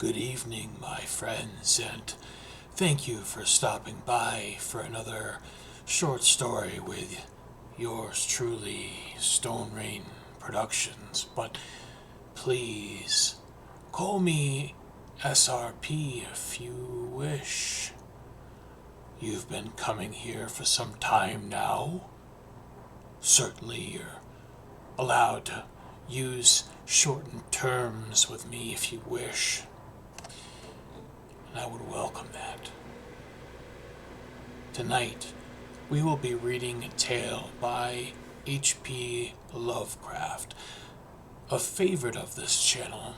Good evening, my friends, and thank you for stopping by for another short story with yours truly, Stone Rain Productions. But please, call me SRP if you wish. You've been coming here for some time now. Certainly you're allowed to use shortened terms with me if you wish. And I would welcome that. Tonight, we will be reading a tale by H.P. Lovecraft, a favorite of this channel,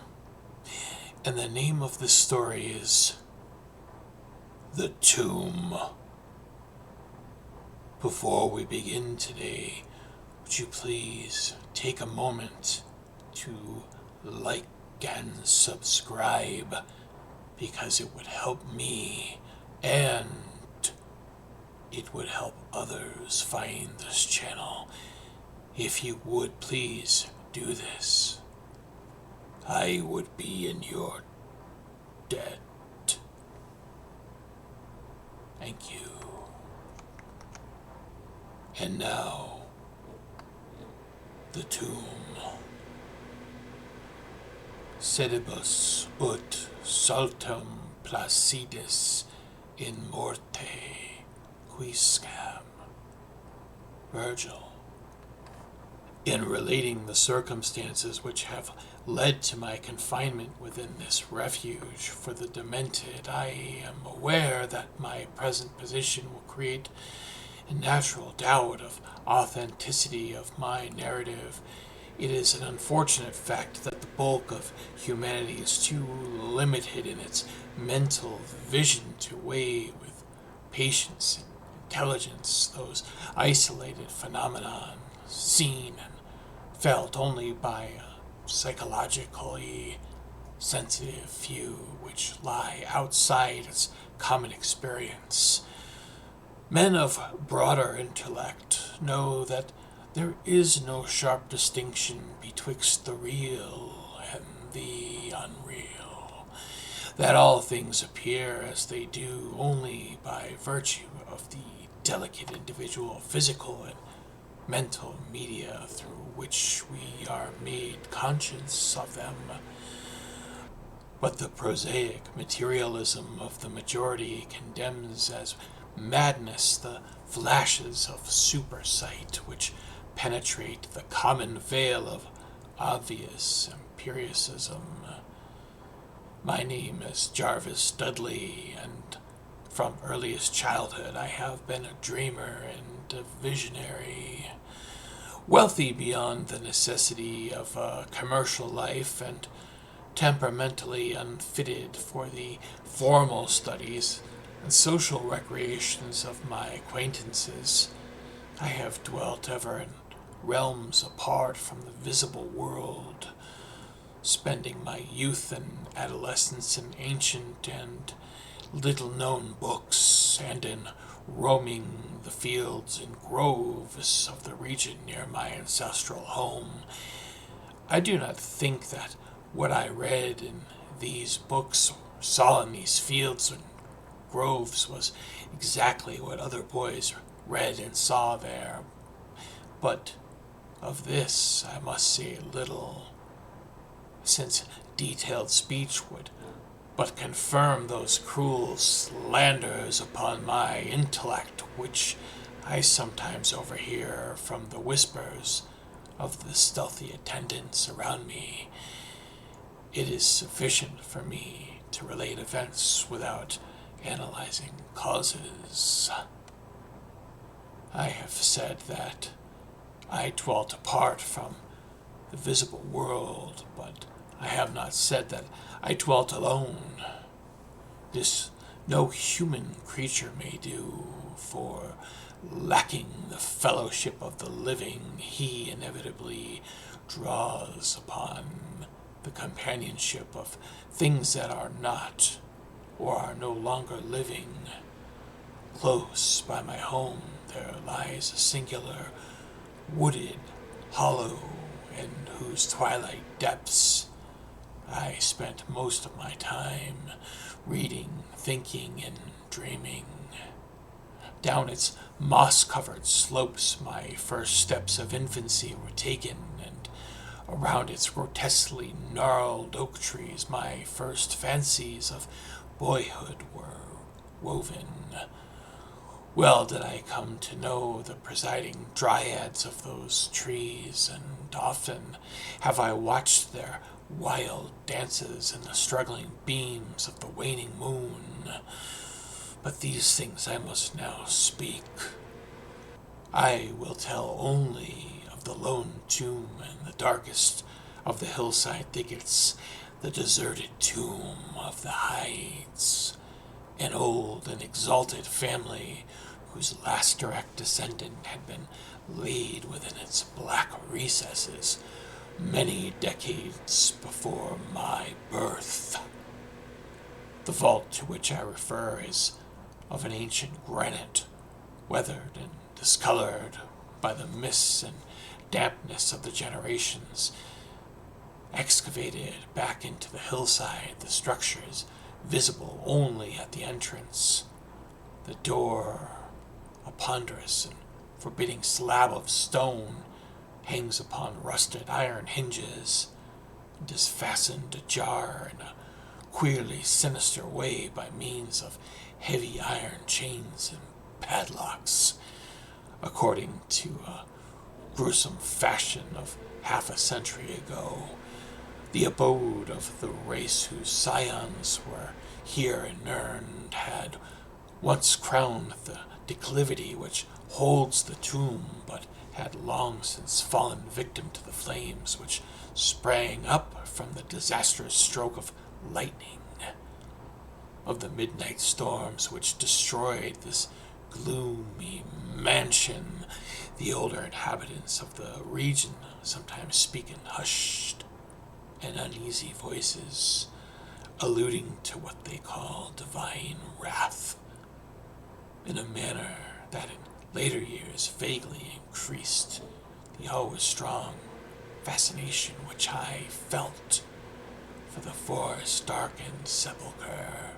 and the name of the story is The Tomb. Before we begin today, would you please take a moment to like and subscribe, because it would help me and it would help others find this channel. If you would please do this, I would be in your debt. Thank you. And now, The Tomb. Sedibus ut saltum placidis in morte quiscam. Virgil. In relating the circumstances which have led to my confinement within this refuge for the demented, I am aware that my present position will create a natural doubt of authenticity of my narrative. It is an unfortunate fact that the bulk of humanity is too limited in its mental vision to weigh with patience and intelligence those isolated phenomena seen and felt only by a psychologically sensitive few which lie outside its common experience. Men of broader intellect know that there is no sharp distinction betwixt the real and the unreal, that all things appear as they do only by virtue of the delicate individual physical and mental media through which we are made conscious of them. But the prosaic materialism of the majority condemns as madness the flashes of supersight which penetrate the common veil of obvious empiricism. My name is Jarvis Dudley, and from earliest childhood I have been a dreamer and a visionary, wealthy beyond the necessity of a commercial life and temperamentally unfitted for the formal studies and social recreations of my acquaintances. I have dwelt ever in realms apart from the visible world, spending my youth and adolescence in ancient and little-known books, and in roaming the fields and groves of the region near my ancestral home. I do not think that what I read in these books or saw in these fields and groves was exactly what other boys read and saw there, but of this I must say little, since detailed speech would but confirm those cruel slanders upon my intellect which I sometimes overhear from the whispers of the stealthy attendants around me. It is sufficient for me to relate events without analyzing causes. I have said that I dwelt apart from the visible world, but I have not said that I dwelt alone. This no human creature may do, for lacking the fellowship of the living, he inevitably draws upon the companionship of things that are not or are no longer living. Close by my home there lies a singular wooded hollow in whose twilight depths I spent most of my time reading, thinking, and dreaming. Down its moss-covered slopes my first steps of infancy were taken, and around its grotesquely gnarled oak trees my first fancies of boyhood were woven. Well did I come to know the presiding dryads of those trees, and often have I watched their wild dances in the struggling beams of the waning moon. But these things I must now speak. I will tell only of the lone tomb and the darkest of the hillside thickets, the deserted tomb of the Hydes, an old and exalted family whose last direct descendant had been laid within its black recesses many decades before my birth. The vault to which I refer is of an ancient granite, weathered and discolored by the mists and dampness of the generations. Excavated back into the hillside, the structure is visible only at the entrance. The door, a ponderous and forbidding slab of stone, hangs upon rusted iron hinges, and is fastened ajar in a queerly sinister way by means of heavy iron chains and padlocks, according to a gruesome fashion of half a century ago, the abode of the race whose scions were here inurned had once crowned the declivity which holds the tomb, but had long since fallen victim to the flames which sprang up from the disastrous stroke of lightning, of the midnight storms which destroyed this gloomy mansion. The older inhabitants of the region sometimes speak in hushed and uneasy voices, alluding to what they call divine wrath, in a manner that in later years vaguely increased the always strong fascination which I felt for the forest-darkened sepulchre.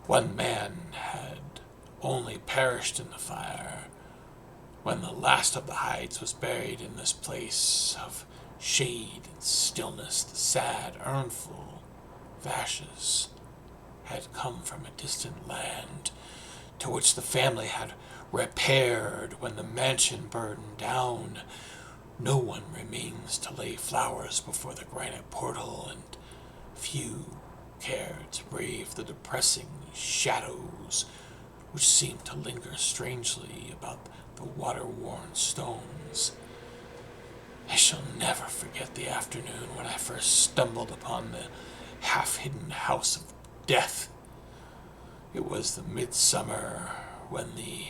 One man had only perished in the fire when the last of the Hydes was buried in this place of shade and stillness. The sad urnful of ashes had come from a distant land to which the family had repaired when the mansion burned down. No one remains to lay flowers before the granite portal, and few care to brave the depressing shadows which seem to linger strangely about the water-worn stones. I shall never forget the afternoon when I first stumbled upon the half-hidden house of death. It was the midsummer, when the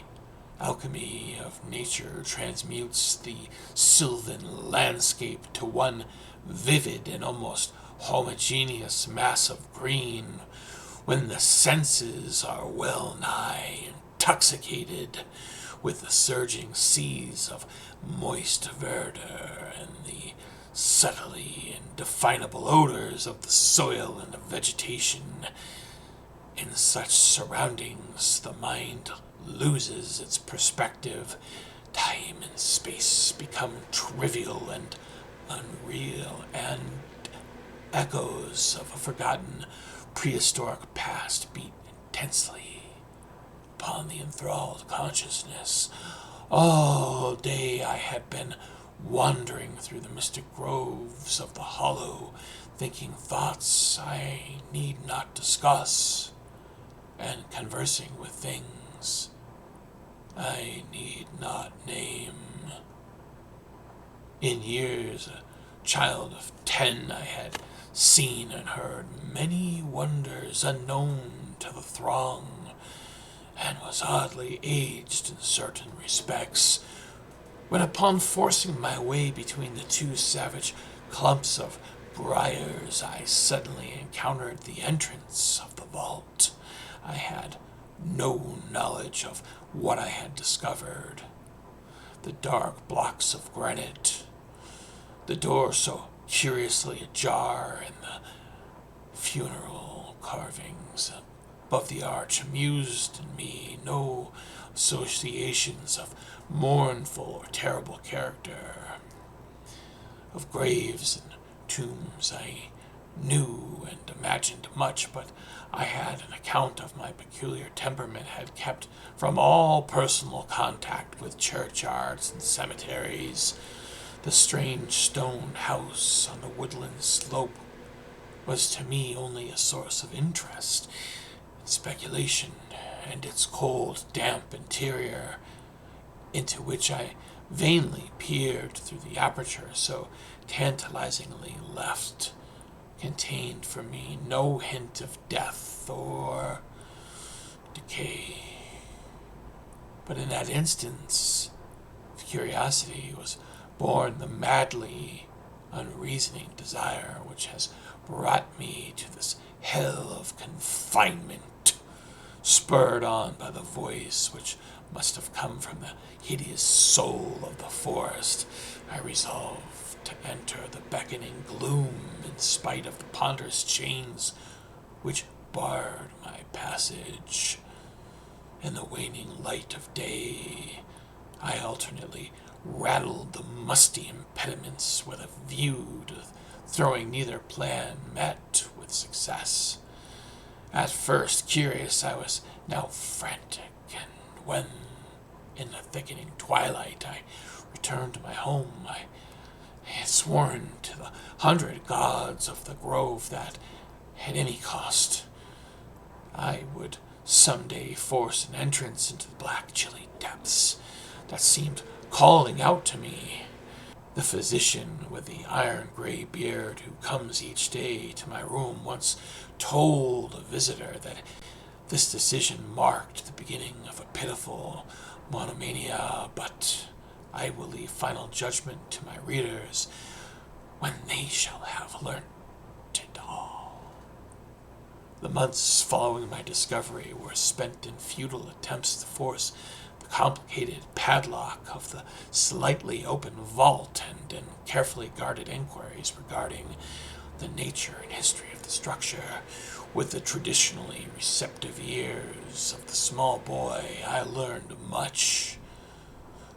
alchemy of nature transmutes the sylvan landscape to one vivid and almost homogeneous mass of green, when the senses are well nigh intoxicated with the surging seas of moist verdure and the subtly indefinable odors of the soil and the vegetation. In such surroundings, the mind loses its perspective. Time and space become trivial and unreal, and echoes of a forgotten prehistoric past beat intensely upon the enthralled consciousness. All day I had been wandering through the mystic groves of the hollow, thinking thoughts I need not discuss, and conversing with things I need not name. In years, a child of 10, I had seen and heard many wonders unknown to the throng, and was oddly aged in certain respects, when upon forcing my way between the two savage clumps of briars, I suddenly encountered the entrance of the vault. I had no knowledge of what I had discovered. The dark blocks of granite, the door so curiously ajar in the funeral carvings above the arch amused in me no associations of mournful or terrible character. Of graves and tombs I knew and imagined much, but I had an account of my peculiar temperament had kept from all personal contact with churchyards and cemeteries. The strange stone house on the woodland slope was to me only a source of interest and speculation, and its cold, damp interior, into which I vainly peered through the aperture so tantalizingly left, contained for me no hint of death or decay. But in that instance of curiosity was born the madly unreasoning desire which has brought me to this hell of confinement, spurred on by the voice which must have come from the hideous soul of the forest. I resolved to enter the beckoning gloom in spite of the ponderous chains which barred my passage. In the waning light of day, I alternately rattled the musty impediments with a view to throwing neither plan met with success. At first curious, I was now frantic, and when, in the thickening twilight, I returned to my home, I had sworn to the 100 gods of the grove that, at any cost, I would some day force an entrance into the black, chilly depths that seemed calling out to me. The physician with the iron-gray beard who comes each day to my room once told a visitor that this decision marked the beginning of a pitiful monomania, but I will leave final judgment to my readers when they shall have learnt it all. The months following my discovery were spent in futile attempts to force the complicated padlock of the slightly open vault and in carefully guarded inquiries regarding the nature and history of the structure. With the traditionally receptive ears of the small boy, I learned much,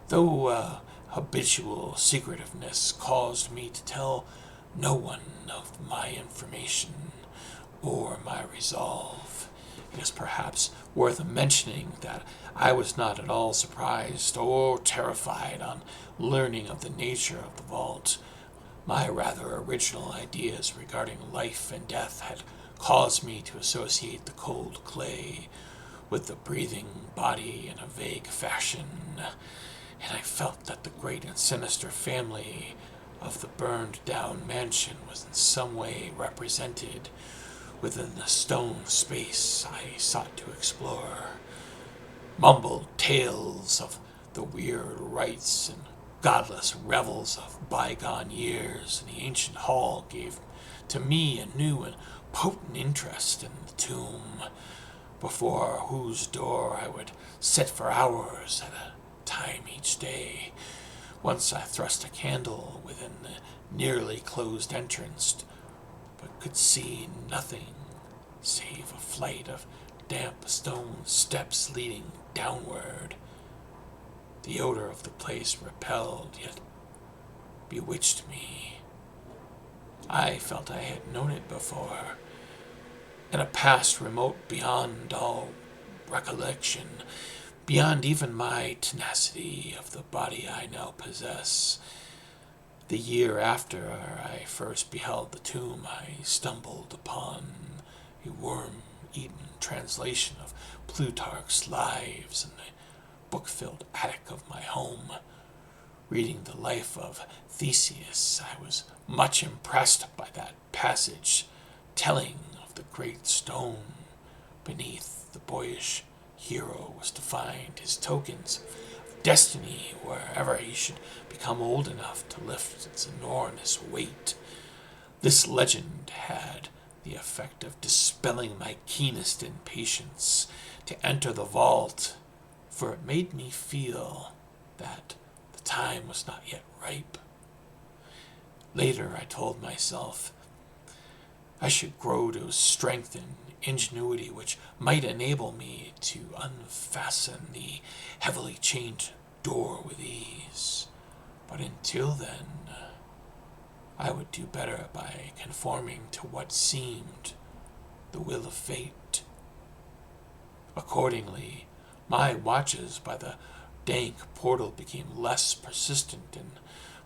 though habitual secretiveness caused me to tell no one of my information or my resolve. It is perhaps worth mentioning that I was not at all surprised or terrified on learning of the nature of the vault. My rather original ideas regarding life and death had caused me to associate the cold clay with the breathing body in a vague fashion, and I felt that the great and sinister family of the burned-down mansion was in some way represented within the stone space I sought to explore. Mumbled tales of the weird rites and godless revels of bygone years in the ancient hall gave to me a new and potent interest in the tomb, before whose door I would sit for hours at a time each day. Once I thrust a candle within the nearly closed entrance, but could see nothing save a flight of damp stone steps leading downward. The odor of the place repelled, yet bewitched me. I felt I had known it before, in a past remote beyond all recollection, beyond even my tenacity of the body I now possess. The year after I first beheld the tomb, I stumbled upon a worm-eaten translation of Plutarch's Lives in the book-filled attic of my home. Reading the life of Theseus, I was much impressed by that passage, telling of the great stone beneath the boyish hero was to find his tokens of destiny wherever he should become old enough to lift its enormous weight. This legend had the effect of dispelling my keenest impatience to enter the vault, for it made me feel that the time was not yet ripe. Later, I told myself I should grow to strength and ingenuity which might enable me to unfasten the heavily chained door with ease. But until then, I would do better by conforming to what seemed the will of fate. Accordingly, my watches by the dank portal became less persistent, and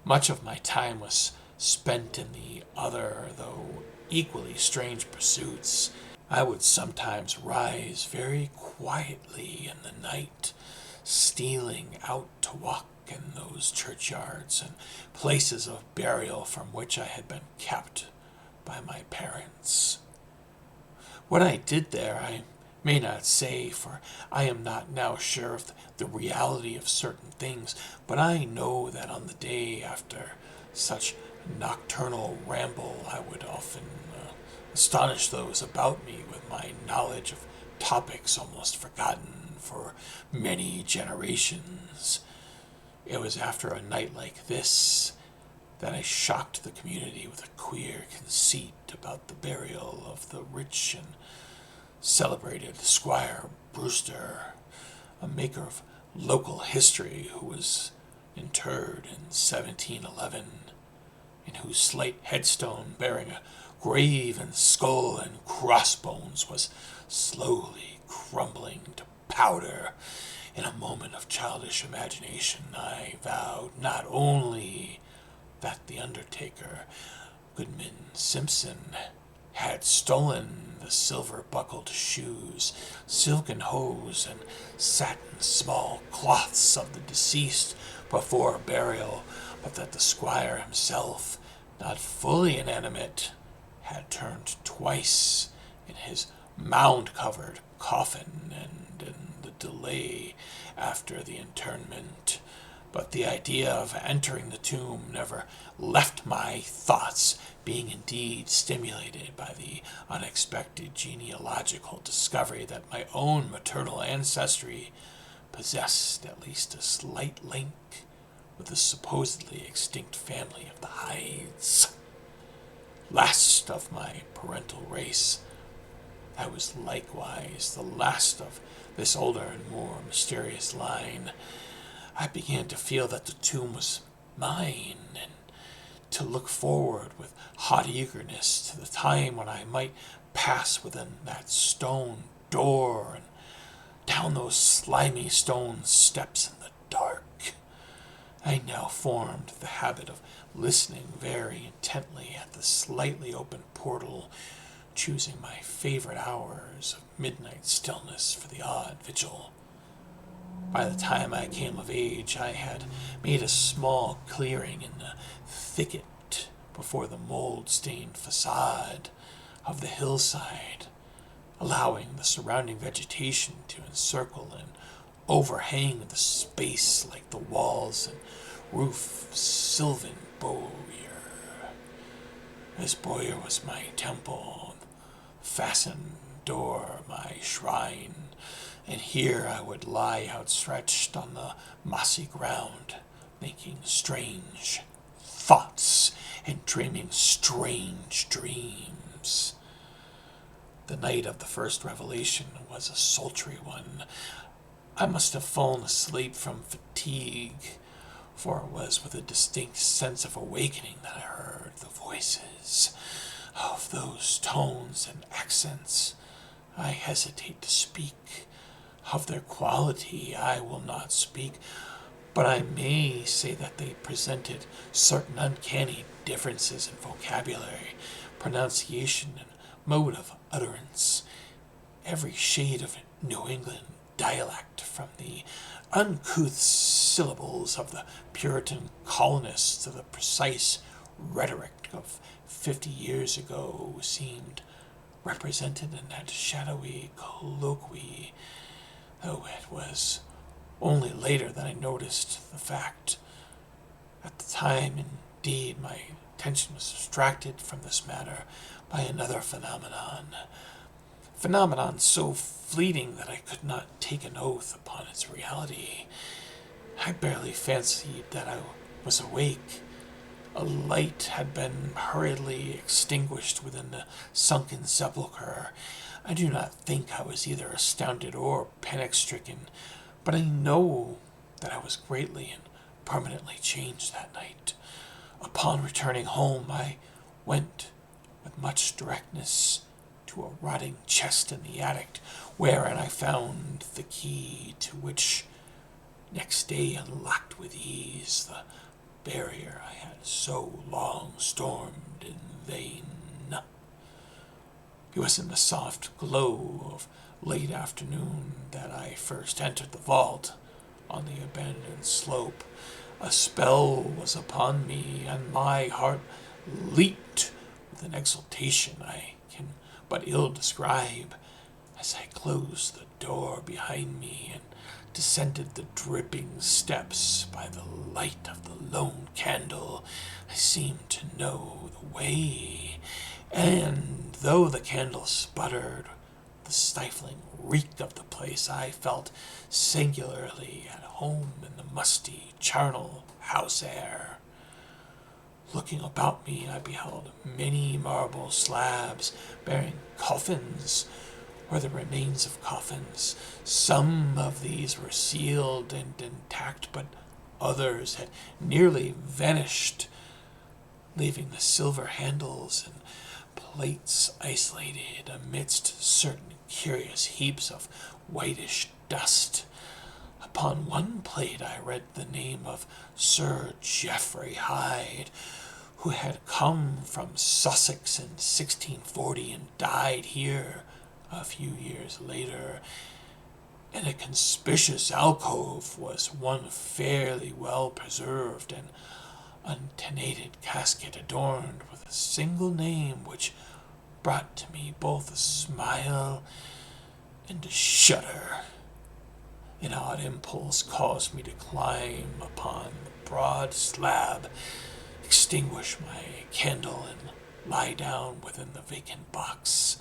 much of my time was spent in the other, though equally strange pursuits. I would sometimes rise very quietly in the night, stealing out to walk in those churchyards and places of burial from which I had been kept by my parents. What I did there I may not say, for I am not now sure of the reality of certain things, but I know that on the day after such nocturnal ramble I would often astonish those about me with my knowledge of topics almost forgotten for many generations. It was after a night like this that I shocked the community with a queer conceit about the burial of the rich and celebrated Squire Brewster, a maker of local history who was interred in 1711, and whose slight headstone bearing a graven skull and crossbones was slowly crumbling to powder. In a moment of childish imagination, I vowed not only that the undertaker, Goodman Simpson, had stolen the silver-buckled shoes, silken hose, and satin small cloths of the deceased before burial, but that the squire himself, not fully inanimate, had turned twice in his mound-covered coffin and in the delay after the interment. But the idea of entering the tomb never left my thoughts, being indeed stimulated by the unexpected genealogical discovery that my own maternal ancestry possessed at least a slight link with the supposedly extinct family of the Hydes. Last of my parental race, I was likewise the last of this older and more mysterious line. I began to feel that the tomb was mine, and to look forward with hot eagerness to the time when I might pass within that stone door and down those slimy stone steps in the dark. I now formed the habit of listening very intently at the slightly open portal, choosing my favorite hours of midnight stillness for the odd vigil. By the time I came of age, I had made a small clearing in the thicket before the mold-stained facade of the hillside, allowing the surrounding vegetation to encircle and overhang the space like the walls and roof of sylvan Bowyer. This Bowyer was my temple, fastened door my shrine, and here I would lie outstretched on the mossy ground, thinking strange thoughts and dreaming strange dreams. The night of the first revelation was a sultry one. I must have fallen asleep from fatigue, for it was with a distinct sense of awakening that I heard the voices of those tones and accents. I hesitate to speak. Of their quality I will not speak, but I may say that they presented certain uncanny differences in vocabulary, pronunciation, and mode of utterance. Every shade of New England dialect, from the uncouth syllables of the Puritan colonists to the precise rhetoric of 50 years ago, seemed represented in that shadowy colloquy, though it was only later that I noticed the fact. At the time, indeed, my attention was distracted from this matter by another phenomenon so fleeting that I could not take an oath upon its reality. I barely fancied that I was awake. A light had been hurriedly extinguished within the sunken sepulchre. I do not think I was either astounded or panic-stricken, but I know that I was greatly and permanently changed that night. Upon returning home, I went with much directness to a rotting chest in the attic, wherein I found the key to which next day unlocked with ease the barrier I had so long stormed in vain. It was in the soft glow of late afternoon that I first entered the vault on the abandoned slope. A spell was upon me, and my heart leaped with an exultation I can but ill describe as I closed the door behind me and descended the dripping steps by the light of the lone candle. I seemed to know the way, and though the candle sputtered the stifling reek of the place, I felt singularly at home in the musty, charnel house air. Looking about me, I beheld many marble slabs bearing coffins, or the remains of coffins. Some of these were sealed and intact, but others had nearly vanished, leaving the silver handles and plates isolated amidst certain curious heaps of whitish dust. Upon one plate I read the name of Sir Geoffrey Hyde, who had come from Sussex in 1640 and died here a few years later. In a conspicuous alcove was one fairly well preserved and untenanted casket adorned with a single name which brought to me both a smile and a shudder. An odd impulse caused me to climb upon the broad slab, extinguish my candle, and lie down within the vacant box.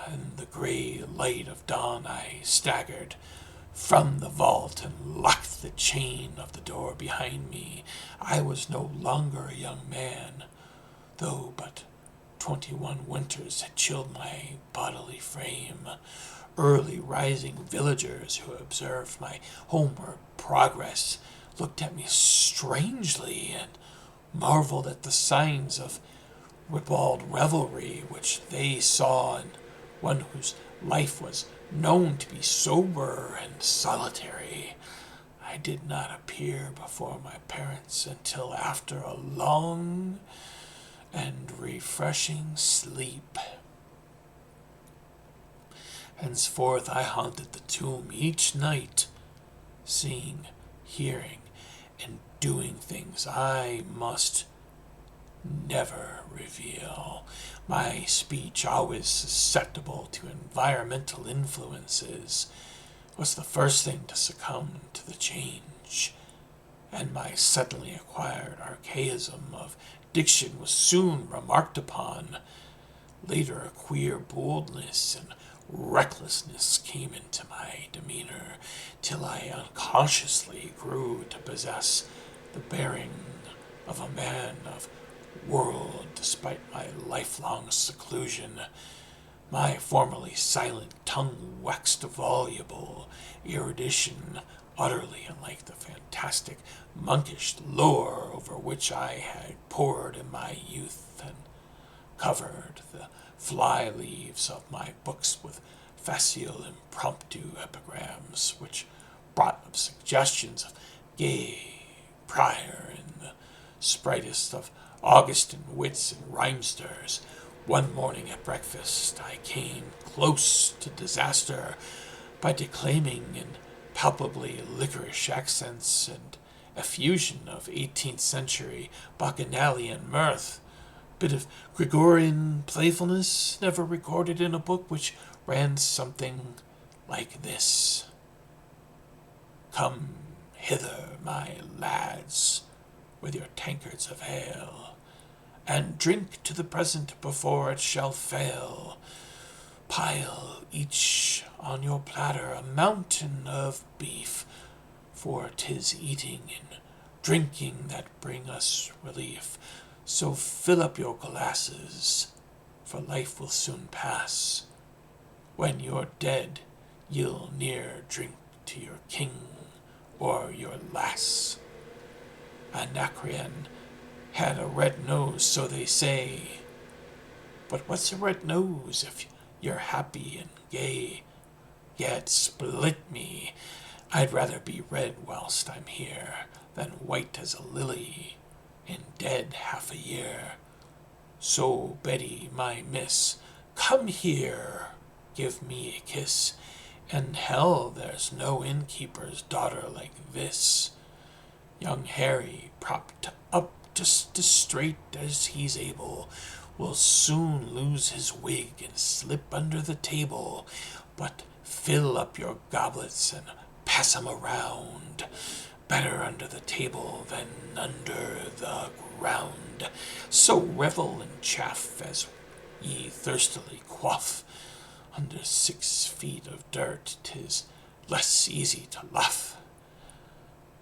In the gray light of dawn I staggered from the vault and locked the chain of the door behind me. I was no longer a young man, though but 21 winters had chilled my bodily frame. Early rising villagers who observed my homeward progress looked at me strangely and marveled at the signs of ribald revelry which they saw in one whose life was known to be sober and solitary. I did not appear before my parents until after a long and refreshing sleep. Henceforth I haunted the tomb each night, seeing, hearing, and doing things I must never reveal. My speech, always susceptible to environmental influences, was the first thing to succumb to the change, and my suddenly acquired archaism of diction was soon remarked upon. Later, a queer boldness and recklessness came into my demeanor, till I unconsciously grew to possess the bearing of a man of world despite my lifelong seclusion. My formerly silent tongue waxed voluble, erudition utterly unlike the fantastic monkish lore over which I had pored in my youth, and covered the fly leaves of my books with facile impromptu epigrams, which brought up suggestions of gay Prior and the spritest of Augustan wits and rhymesters. One morning at breakfast I came close to disaster by declaiming in palpably licorice accents and a fusion of 18th century bacchanalian mirth, bit of Gregorian playfulness never recorded in a book, which ran something like this. Come hither, my lads, with your tankards of ale, and drink to the present before it shall fail. Pile each on your platter a mountain of beef, for 'tis eating in drinking that bring us relief. So fill up your glasses, for life will soon pass. When you're dead, you'll ne'er drink to your king or your lass. Anacreon had a red nose, so they say. But what's a red nose if you're happy and gay? Yet split me, I'd rather be red whilst I'm here than white as a lily and dead half a year. So, Betty, my miss, come here, give me a kiss. In hell there's no innkeeper's daughter like this. Young Harry, propped up just as straight as he's able, will soon lose his wig and slip under the table. But fill up your goblets and pass 'em around. Better under the table than under the ground. So revel and chaff as ye thirstily quaff. Under 6 feet of dirt 'tis less easy to laugh.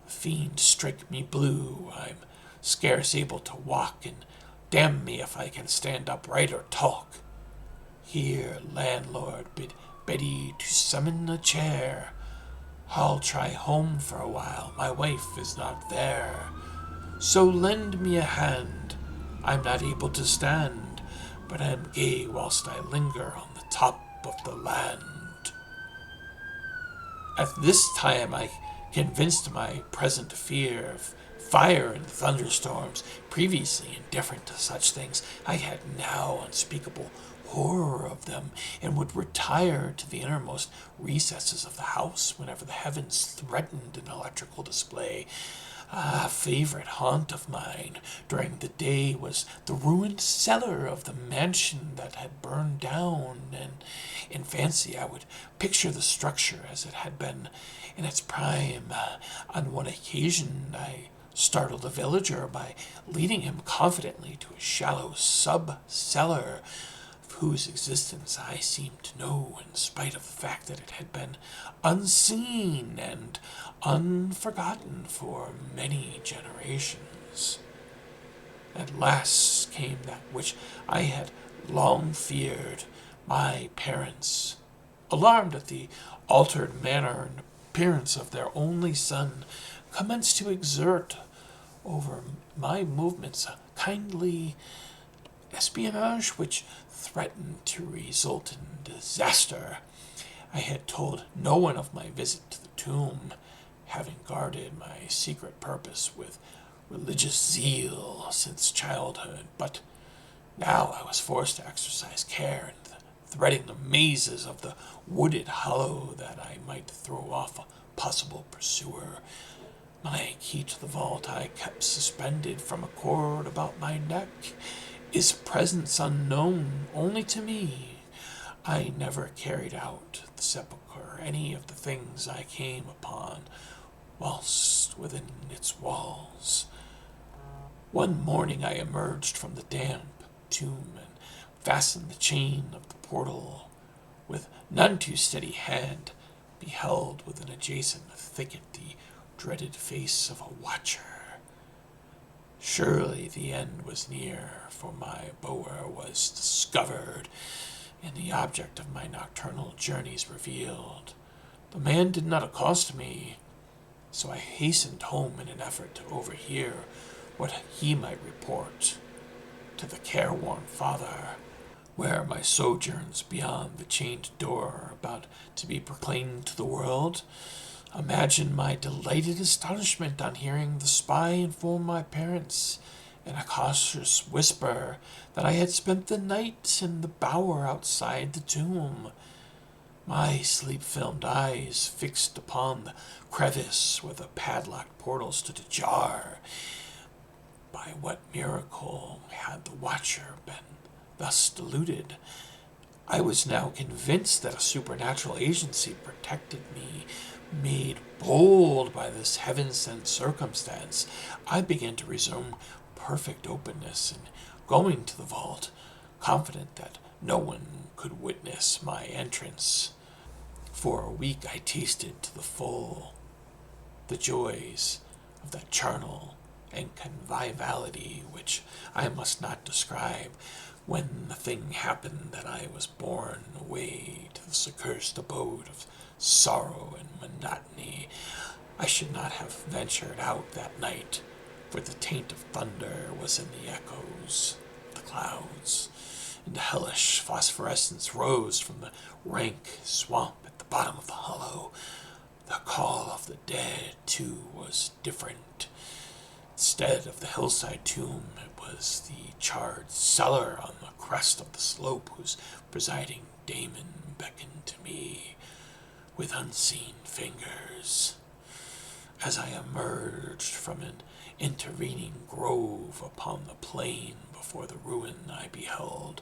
The fiend strike me blue, I'm scarce able to walk, and damn me if I can stand upright or talk. Here, landlord, bid Betty to summon a chair. I'll try home for a while, my wife is not there. So lend me a hand, I'm not able to stand, but am gay whilst I linger on the top of the land. At this time I convinced my present fear of fire and thunderstorms. Previously indifferent to such things, I had now unspeakable horror of them, and would retire to the innermost recesses of the house whenever the heavens threatened an electrical display. A favorite haunt of mine during the day was the ruined cellar of the mansion that had burned down, and in fancy I would picture the structure as it had been in its prime. On one occasion I startled a villager by leading him confidently to a shallow sub-cellar whose existence I seemed to know, in spite of the fact that it had been unseen and unforgotten for many generations. At last came that which I had long feared. My parents, alarmed at the altered manner and appearance of their only son, commenced to exert over my movements a kindly espionage which threatened to result in disaster. I had told no one of my visit to the tomb, having guarded my secret purpose with religious zeal since childhood, but now I was forced to exercise care in threading the mazes of the wooded hollow that I might throw off a possible pursuer. My key to the vault I kept suspended from a cord about my neck. His presence unknown only to me. I never carried out the sepulchre, any of the things I came upon, whilst within its walls. One morning I emerged from the damp tomb and fastened the chain of the portal. With none too steady hand, beheld within adjacent thicket the dreaded face of a watcher. Surely the end was near, for my bower was discovered, and the object of my nocturnal journeys revealed. The man did not accost me, so I hastened home in an effort to overhear what he might report to the careworn father, where my sojourns beyond the chained door are about to be proclaimed to the world. Imagine my delighted astonishment on hearing the spy inform my parents in a cautious whisper that I had spent the night in the bower outside the tomb. My sleep-filmed eyes fixed upon the crevice where the padlocked portal stood ajar. By what miracle had the watcher been thus deluded? I was now convinced that a supernatural agency protected me. Made bold by this heaven-sent circumstance, I began to resume perfect openness and going to the vault, confident that no one could witness my entrance. For a week I tasted to the full the joys of that charnel and conviviality which I must not describe. When the thing happened that I was borne away to this accursed abode of sorrow and monotony, I should not have ventured out that night, for the taint of thunder was in the echoes of the clouds, and the hellish phosphorescence rose from the rank swamp at the bottom of the hollow. The call of the dead, too, was different. Instead of the hillside tomb, it was the charred cellar on the crest of the slope whose presiding daemon beckoned to me with unseen fingers. As I emerged from an intervening grove upon the plain before the ruin, I beheld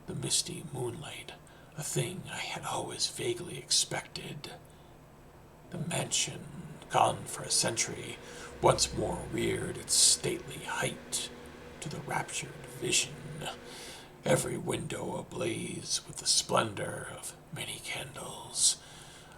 the misty moonlight, a thing I had always vaguely expected. The mansion, gone for a century, once more reared its stately height to the raptured vision, every window ablaze with the splendor of many candles.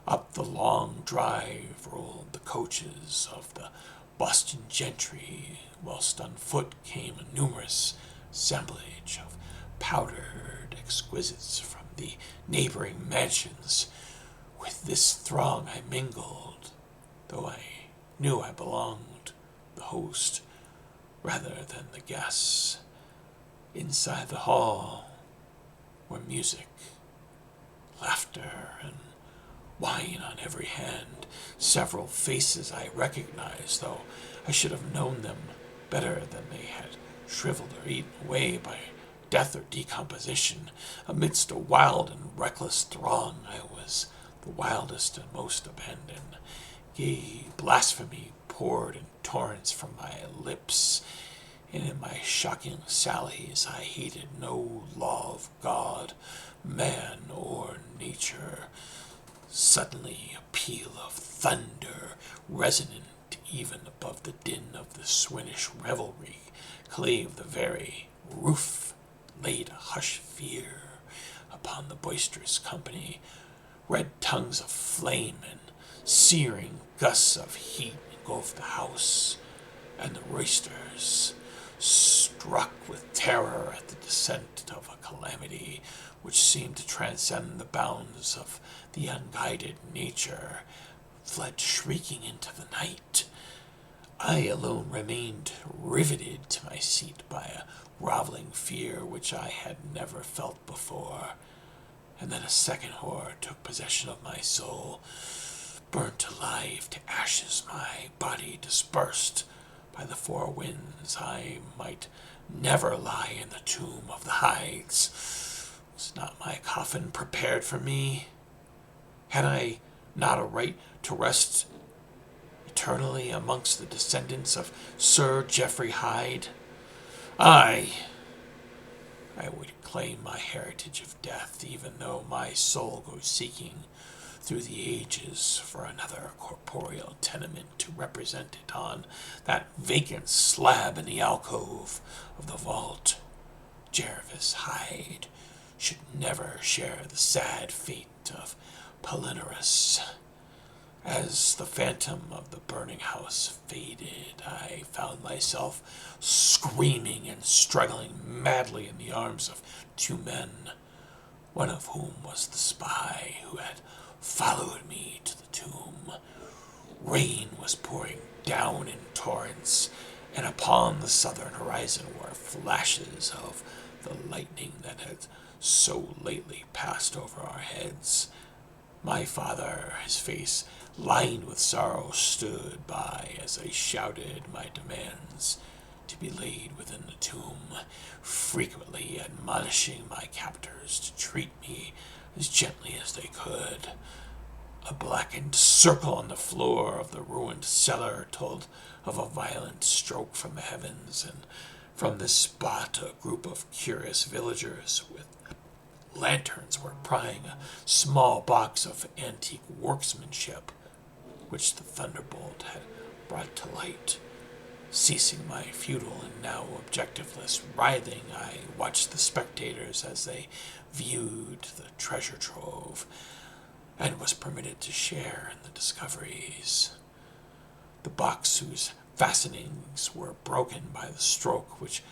Up the long drive rolled the coaches of the Boston gentry, whilst on foot came a numerous assemblage of powdered exquisites from the neighboring mansions. With this throng I mingled, though I knew I belonged the host rather than the guests. Inside the hall were music, laughter, and wine on every hand. Several faces I recognized, though I should have known them better than they had shriveled or eaten away by death or decomposition. Amidst a wild and reckless throng, I was the wildest and most abandoned. Gay blasphemy poured in torrents from my lips, and in my shocking sallies I heeded no law of God, man, or nature. Suddenly a peal of thunder, resonant even above the din of the Swinish revelry, clave the very roof, laid a hushed fear upon the boisterous company. Red tongues of flame and searing gusts of heat engulfed the house, and the roisters, struck with terror at the descent of a calamity which seemed to transcend the bounds of the unguided nature, fled shrieking into the night. I alone remained riveted to my seat by a groveling fear which I had never felt before. And then a second horror took possession of my soul. Burnt alive to ashes, my body dispersed by the four winds, I might never lie in the tomb of the Hydes. Was not my coffin prepared for me? Had I not a right to rest eternally amongst the descendants of Sir Geoffrey Hyde? I would claim my heritage of death, even though my soul goes seeking through the ages for another corporeal tenement to represent it on that vacant slab in the alcove of the vault. Jervis Hyde should never share the sad fate of Palinurus. As the phantom of the burning house faded, I found myself screaming and struggling madly in the arms of two men, one of whom was the spy who had followed me to the tomb. Rain was pouring down in torrents, and upon the southern horizon were flashes of the lightning that had so lately passed over our heads. My father, his face lined with sorrow, stood by as I shouted my demands to be laid within the tomb, frequently admonishing my captors to treat me as gently as they could. A blackened circle on the floor of the ruined cellar told of a violent stroke from the heavens, and from this spot a group of curious villagers with lanterns were prying a small box of antique workmanship which the thunderbolt had brought to light. Ceasing my futile and now objectiveless writhing, I watched the spectators as they viewed the treasure trove, and was permitted to share in the discoveries. The box, whose fastenings were broken by the stroke which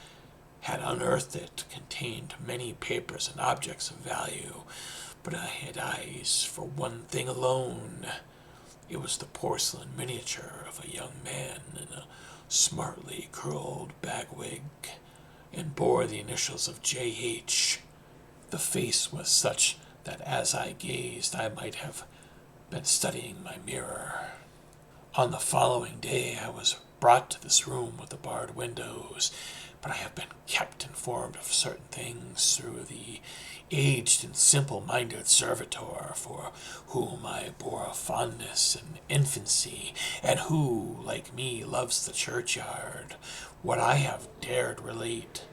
had unearthed it, contained many papers and objects of value, but I had eyes for one thing alone. It was the porcelain miniature of a young man in a smartly curled bagwig, and bore the initials of J.H. The face was such that as I gazed I might have been studying my mirror. On the following day I was brought to this room with the barred windows, but I have been kept informed of certain things through the aged and simple-minded servitor for whom I bore a fondness in infancy, and who, like me, loves the churchyard. What I have dared relate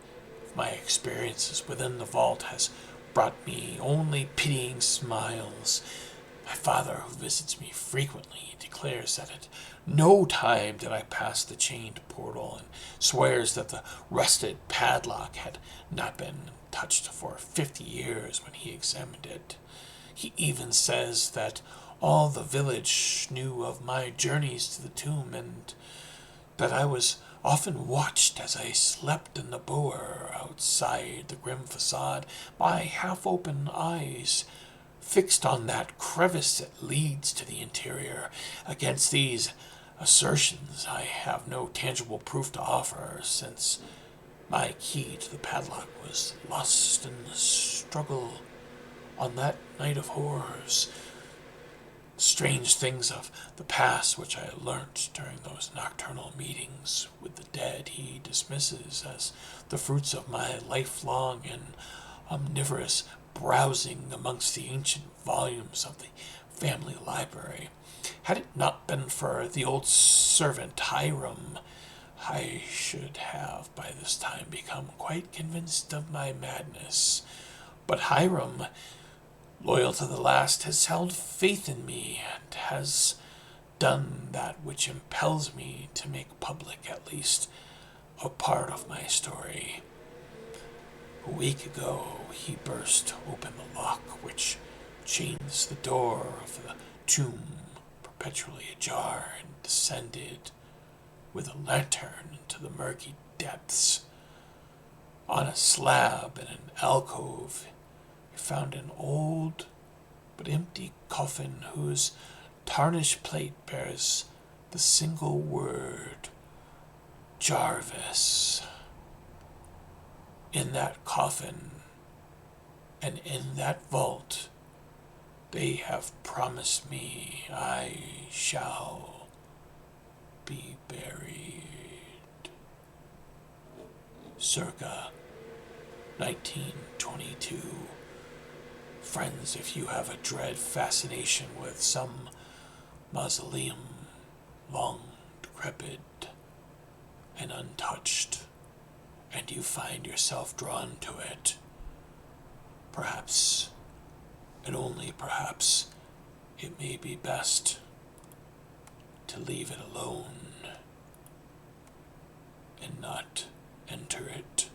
of my experiences within the vault has brought me only pitying smiles. My father, who visits me frequently, declares that at no time did I pass the chained portal, and swears that the rusted padlock had not been touched for 50 years when he examined it. He even says that all the village knew of my journeys to the tomb, and that I was often watched as I slept in the bower outside the grim facade, my half-open eyes fixed on that crevice that leads to the interior. Against these assertions I have no tangible proof to offer, since my key to the padlock was lost in the struggle on that night of horrors. Strange things of the past which I learnt during those nocturnal meetings with the dead he dismisses as the fruits of my lifelong and omnivorous browsing amongst the ancient volumes of the family library. Had it not been for the old servant Hiram, I should have by this time become quite convinced of my madness. But Hiram, loyal to the last, has held faith in me, and has done that which impels me to make public at least a part of my story. A week ago he burst open the lock which chains the door of the tomb perpetually ajar, and descended with a lantern into the murky depths. On a slab in an alcove he found an old but empty coffin whose tarnished plate bears the single word Jarvis. In that coffin and in that vault they have promised me I shall be buried. Circa 1922. Friends, if you have a dread fascination with some mausoleum long decrepit and untouched, and you find yourself drawn to it, perhaps, and only perhaps, it may be best to leave it alone and not enter it.